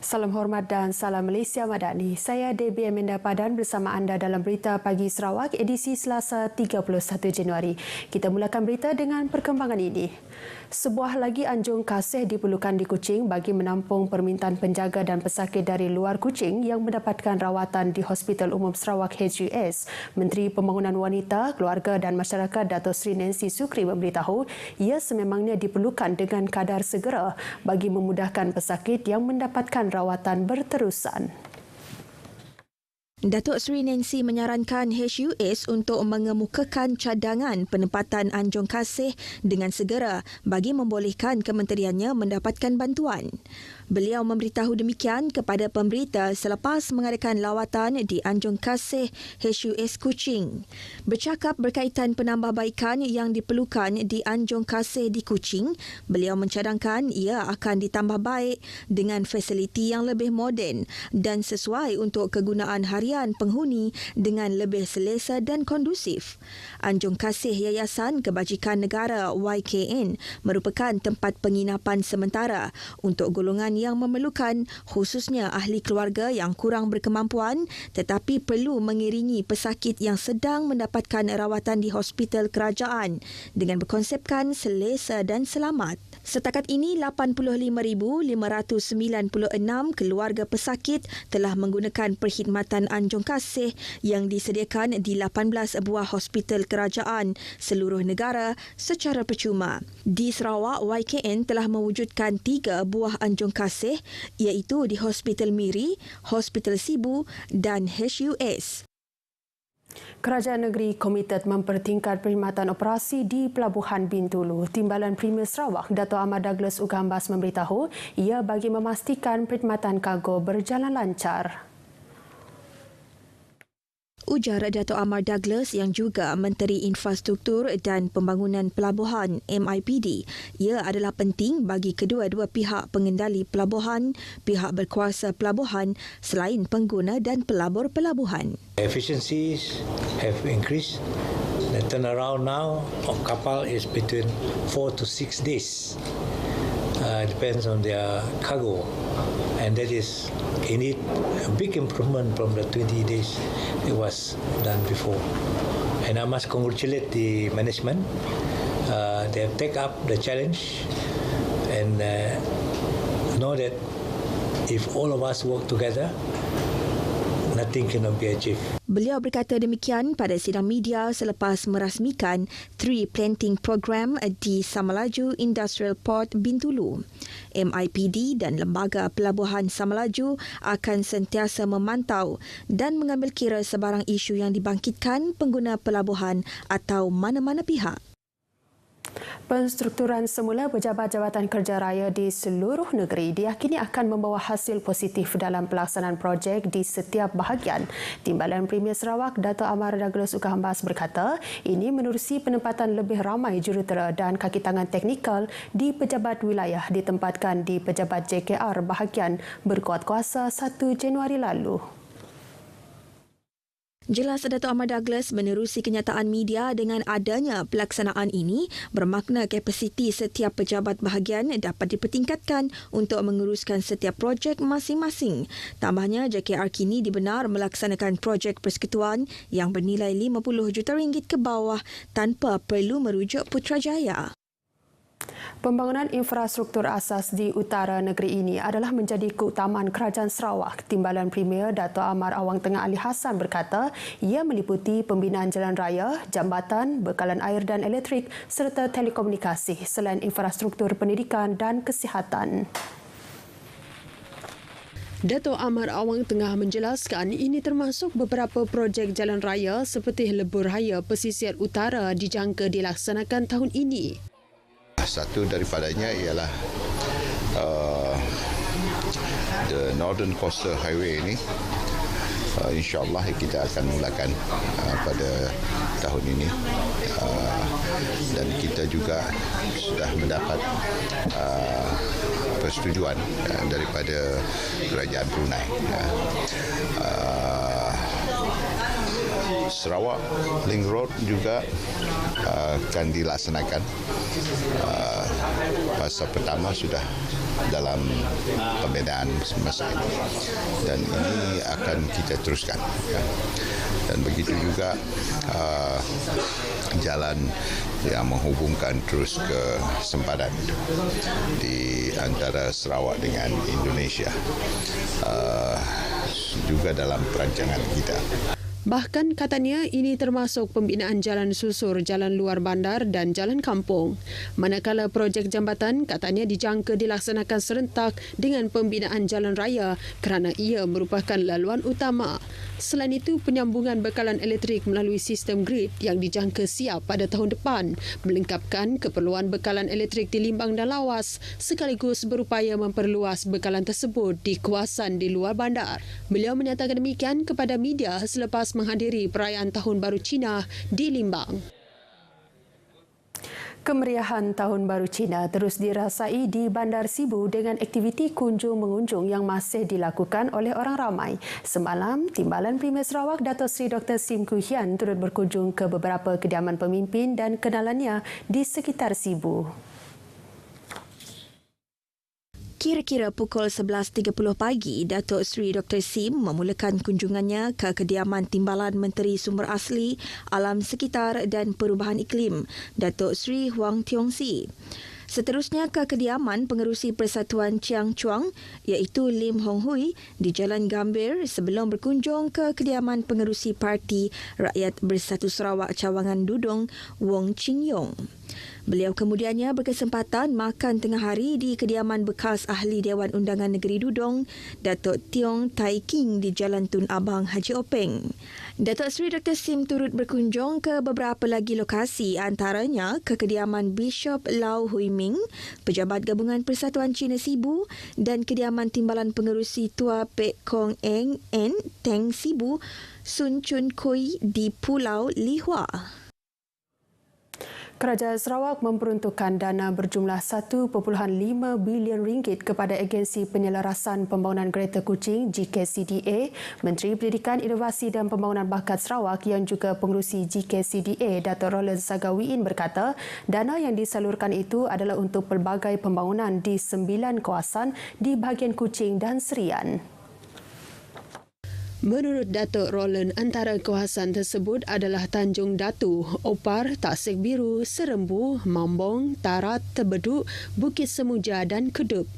Salam hormat dan salam Malaysia Madani. Saya Debbie Amanda Padan bersama anda dalam Berita Pagi Sarawak edisi Selasa 31 Januari. Kita mulakan berita dengan perkembangan ini. Sebuah lagi anjung kasih diperlukan di Kuching bagi menampung permintaan penjaga dan pesakit dari luar Kuching yang mendapatkan rawatan di Hospital Umum Sarawak HUS. Menteri Pembangunan Wanita, Keluarga dan Masyarakat Dato' Sri Nancy Sukri memberitahu ia sememangnya diperlukan dengan kadar segera bagi memudahkan pesakit yang mendapatkan rawatan berterusan. Datuk Seri Nancy menyarankan HUS untuk mengemukakan cadangan penempatan anjung kasih dengan segera bagi membolehkan kementeriannya mendapatkan bantuan. Beliau memberitahu demikian kepada pemberita selepas mengadakan lawatan di Anjung Kasih HUS Kuching. Bercakap berkaitan penambahbaikan yang diperlukan di Anjung Kasih di Kuching, beliau mencadangkan ia akan ditambah baik dengan fasiliti yang lebih moden dan sesuai untuk kegunaan harian penghuni dengan lebih selesa dan kondusif. Anjung Kasih Yayasan Kebajikan Negara YKN merupakan tempat penginapan sementara untuk golongan yang memerlukan, khususnya ahli keluarga yang kurang berkemampuan tetapi perlu mengiringi pesakit yang sedang mendapatkan rawatan di hospital kerajaan dengan berkonsepkan selesa dan selamat. Setakat ini, 85,596 keluarga pesakit telah menggunakan perkhidmatan Anjung Kasih yang disediakan di 18 buah hospital kerajaan seluruh negara secara percuma. Di Sarawak, YKN telah mewujudkan 3 buah Anjung Kasih iaitu di Hospital Miri, Hospital Sibu dan HUS. Kerajaan negeri komited mempertingkat perkhidmatan operasi di Pelabuhan Bintulu. Timbalan Premier Sarawak, Dato' Ahmad Douglas Ugambas memberitahu ia bagi memastikan perkhidmatan kargo berjalan lancar. Ujar Dato' Ahmad Douglas yang juga Menteri Infrastruktur dan Pembangunan Pelabuhan MIPD, ia adalah penting bagi kedua-dua pihak pengendali pelabuhan, pihak berkuasa pelabuhan selain pengguna dan pelabur pelabuhan. Efficiencies have increased. The turnaround now of kapal is between 4 to 6 days. Depends on their cargo, and that is indeed a big improvement from the 20 days it was done before. And I must congratulate the management. They have taken up the challenge and know that if all of us work together, nothing cannot be achieved. Beliau berkata demikian pada sidang media selepas merasmikan tree planting program di Samalaju Industrial Port Bintulu. MIPD dan Lembaga Pelabuhan Samalaju akan sentiasa memantau dan mengambil kira sebarang isu yang dibangkitkan pengguna pelabuhan atau mana-mana pihak. Penstrukturan semula pejabat Jabatan Kerja Raya di seluruh negeri diyakini akan membawa hasil positif dalam pelaksanaan projek di setiap bahagian. Timbalan Premier Sarawak, Dato' Ahmad Douglas Ugambas berkata, ini menerusi penempatan lebih ramai jurutera dan kaki tangan teknikal di pejabat wilayah ditempatkan di pejabat JKR bahagian berkuat kuasa 1 Januari lalu. Jelas Dato' Ahmad Douglas menerusi kenyataan media dengan adanya pelaksanaan ini bermakna kapasiti setiap pejabat bahagian dapat dipertingkatkan untuk menguruskan setiap projek masing-masing. Tambahnya, JKR kini dibenar melaksanakan projek persekutuan yang bernilai RM50 juta ke bawah tanpa perlu merujuk Putrajaya. Pembangunan infrastruktur asas di utara negeri ini adalah menjadi keutamaan Kerajaan Sarawak. Timbalan Premier Dato' Amar Awang Tengah Ali Hassan berkata ia meliputi pembinaan jalan raya, jambatan, bekalan air dan elektrik serta telekomunikasi selain infrastruktur pendidikan dan kesihatan. Dato' Amar Awang Tengah menjelaskan ini termasuk beberapa projek jalan raya seperti Lebur Raya Pesisir Utara dijangka dilaksanakan tahun ini. Satu daripadanya ialah the Northern Coastal Highway ini. InsyaAllah kita akan mulakan pada tahun ini. Dan kita juga sudah mendapat persetujuan daripada Kerajaan Brunei. Sarawak Link Road juga akan dilaksanakan. Fasa pertama sudah dalam pembinaan semasa ini dan ini akan kita teruskan. Dan begitu juga jalan yang menghubungkan terus ke sempadan di antara Sarawak dengan Indonesia juga dalam perancangan kita. Bahkan katanya ini termasuk pembinaan jalan susur, jalan luar bandar dan jalan kampung. Manakala projek jambatan katanya dijangka dilaksanakan serentak dengan pembinaan jalan raya kerana ia merupakan laluan utama. Selain itu, penyambungan bekalan elektrik melalui sistem grid yang dijangka siap pada tahun depan melengkapkan keperluan bekalan elektrik di Limbang dan Lawas sekaligus berupaya memperluas bekalan tersebut di kawasan di luar bandar. Beliau menyatakan demikian kepada media selepas menghadiri perayaan Tahun Baru Cina di Limbang. Kemeriahan Tahun Baru Cina terus dirasai di Bandar Sibu dengan aktiviti kunjung-mengunjung yang masih dilakukan oleh orang ramai. Semalam, Timbalan Premier Sarawak Dato' Seri Dr. Sim Koo Hian turut berkunjung ke beberapa kediaman pemimpin dan kenalannya di sekitar Sibu. Kira-kira pukul 11.30 pagi, Dato' Seri Dr. Sim memulakan kunjungannya ke kediaman Timbalan Menteri Sumber Asli, Alam Sekitar dan Perubahan Iklim, Dato' Seri Huang Tiong Si. Seterusnya ke kediaman Pengerusi Persatuan Chiang Chuang iaitu Lim Hong Hui di Jalan Gambir sebelum berkunjung ke kediaman Pengerusi Parti Rakyat Bersatu Sarawak Cawangan Dudung Wong Ching Yong. Beliau kemudiannya berkesempatan makan tengah hari di kediaman bekas Ahli Dewan Undangan Negeri Dudong, Datuk Tiong Tai King di Jalan Tun Abang Haji Openg. Datuk Seri Dr. Sim turut berkunjung ke beberapa lagi lokasi, antaranya ke kediaman Bishop Lau Hui Ming, Pejabat Gabungan Persatuan Cina Sibu dan kediaman Timbalan Pengerusi Tua Pek Kong Eng N Teng Sibu, Sun Chun Kui di Pulau Lihua. Kerajaan Sarawak memperuntukkan dana berjumlah 1.5 bilion ringgit kepada Agensi Penyelarasan Pembangunan Kereta Kuching GKCDA. Menteri Pendidikan, Inovasi dan Pembangunan Bakat Sarawak yang juga pengerusi GKCDA, Dato' Roland Sagawiin berkata, dana yang disalurkan itu adalah untuk pelbagai pembangunan di 9 kawasan di bahagian Kuching dan Serian. Menurut Datuk Roland, antara kawasan tersebut adalah Tanjung Datu, Opar, Tasik Biru, Serembu, Mambong, Tarat, Tebeduk, Bukit Semuja dan Kedup.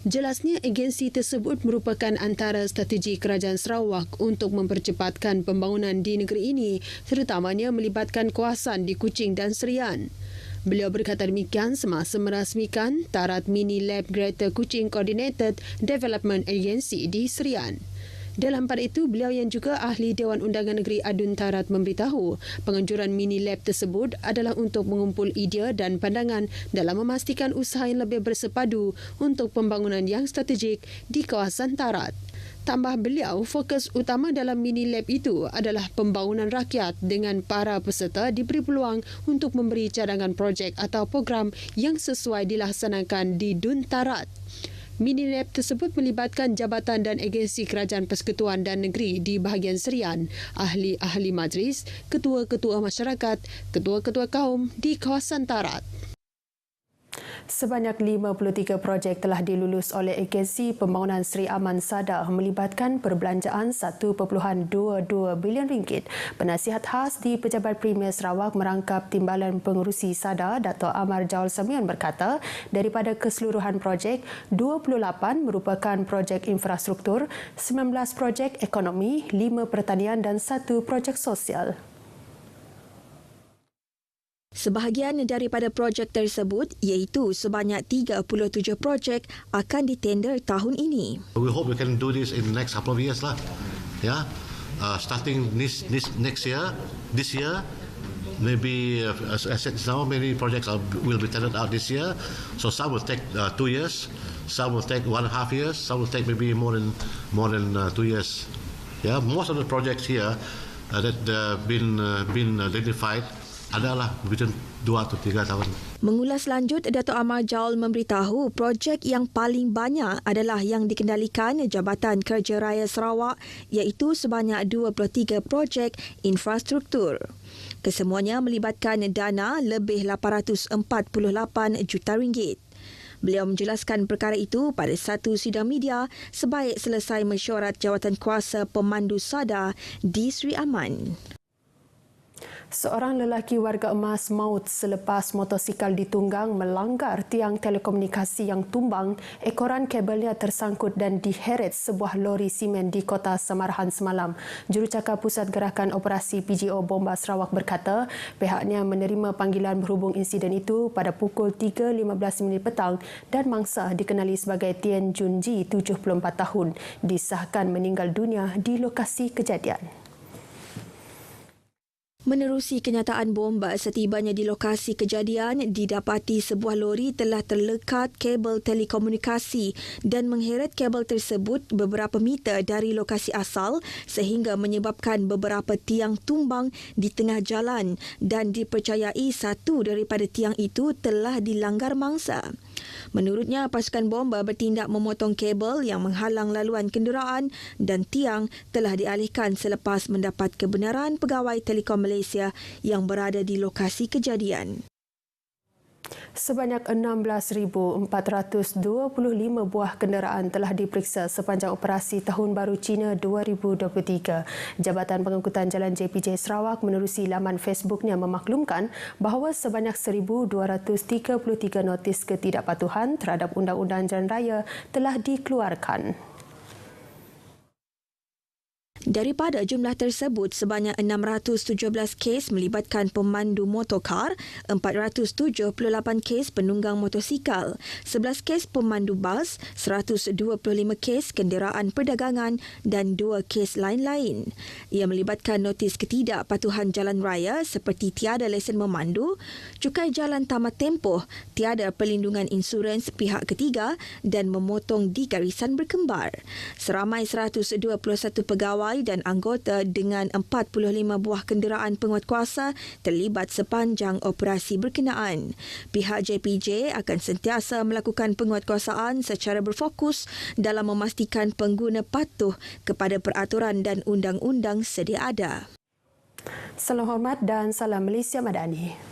Jelasnya agensi tersebut merupakan antara strategi Kerajaan Sarawak untuk mempercepatkan pembangunan di negeri ini, terutamanya melibatkan kawasan di Kuching dan Serian. Beliau berkata demikian semasa merasmikan Tarat Mini Lab Greater Kuching Coordinated Development Agency di Serian. Dalam pada itu, beliau yang juga Ahli Dewan Undangan Negeri Adun Tarat memberitahu penganjuran mini lab tersebut adalah untuk mengumpul idea dan pandangan dalam memastikan usaha yang lebih bersepadu untuk pembangunan yang strategik di kawasan Tarat. Tambah beliau, fokus utama dalam mini lab itu adalah pembangunan rakyat dengan para peserta diberi peluang untuk memberi cadangan projek atau program yang sesuai dilaksanakan di Dun Tarat. Mini lab tersebut melibatkan jabatan dan agensi kerajaan persekutuan dan negeri di bahagian Serian, ahli-ahli majlis, ketua-ketua masyarakat, ketua-ketua kaum di kawasan Tarat. Sebanyak 53 projek telah dilulus oleh Agensi Pembangunan Seri Aman Sada melibatkan perbelanjaan 1.22 bilion ringgit. Penasihat khas di Pejabat Premier Sarawak merangkap Timbalan Pengerusi Sada, Dato' Amar Jaul Samion berkata, daripada keseluruhan projek, 28 merupakan projek infrastruktur, 19 projek ekonomi, 5 pertanian dan 1 projek sosial. Sebahagian daripada projek tersebut iaitu sebanyak 37 projek akan ditender tahun ini. We hope we can do this in the next couple of years lah. Yeah, starting next year, this year, maybe as I said now, many projects will be tendered out this year. So some will take 2 years, some will take 1.5 years, some will take maybe more than 2 years. Yeah, most of the projects here that been identified adalah between 2 atau 3 tahun. Mengulas lanjut, Dato' Amar Jaul memberitahu projek yang paling banyak adalah yang dikendalikan Jabatan Kerja Raya Sarawak iaitu sebanyak 23 projek infrastruktur. Kesemuanya melibatkan dana lebih 848 juta ringgit. Beliau menjelaskan perkara itu pada satu sidang media sebaik selesai mesyuarat jawatan kuasa pemandu SADA di Sri Aman. Seorang lelaki warga Emas maut selepas motosikal ditunggang melanggar tiang telekomunikasi yang tumbang. Ekoran kabelnya tersangkut dan diheret sebuah lori simen di Kota Samarahan semalam. Jurucakap Pusat Gerakan Operasi PGO Bomba Sarawak berkata pihaknya menerima panggilan berhubung insiden itu pada pukul 3.15 petang dan mangsa dikenali sebagai Tien Jun Ji, 74 tahun, disahkan meninggal dunia di lokasi kejadian. Menerusi kenyataan bomba, setibanya di lokasi kejadian, didapati sebuah lori telah terlekat kabel telekomunikasi dan mengheret kabel tersebut beberapa meter dari lokasi asal sehingga menyebabkan beberapa tiang tumbang di tengah jalan dan dipercayai satu daripada tiang itu telah dilanggar mangsa. Menurutnya, pasukan bomba bertindak memotong kabel yang menghalang laluan kenderaan dan tiang telah dialihkan selepas mendapat kebenaran pegawai Telekom Malaysia yang berada di lokasi kejadian. Sebanyak 16,425 buah kenderaan telah diperiksa sepanjang operasi Tahun Baru Cina 2023. Jabatan Pengangkutan Jalan JPJ Sarawak menerusi laman Facebooknya memaklumkan bahawa sebanyak 1,233 notis ketidakpatuhan terhadap Undang-Undang Jalan Raya telah dikeluarkan. Daripada jumlah tersebut, sebanyak 617 kes melibatkan pemandu motorkar, 478 kes penunggang motosikal, 11 kes pemandu bas, 125 kes kenderaan perdagangan dan 2 kes lain-lain. Ia melibatkan notis ketidakpatuhan jalan raya seperti tiada lesen memandu, cukai jalan tamat tempoh, tiada perlindungan insurans pihak ketiga dan memotong di garisan berkembar. Seramai 121 pegawai dan anggota dengan 45 buah kenderaan penguatkuasa terlibat sepanjang operasi berkenaan. Pihak JPJ akan sentiasa melakukan penguatkuasaan secara berfokus dalam memastikan pengguna patuh kepada peraturan dan undang-undang sedia ada. Salam hormat dan salam Malaysia Madani.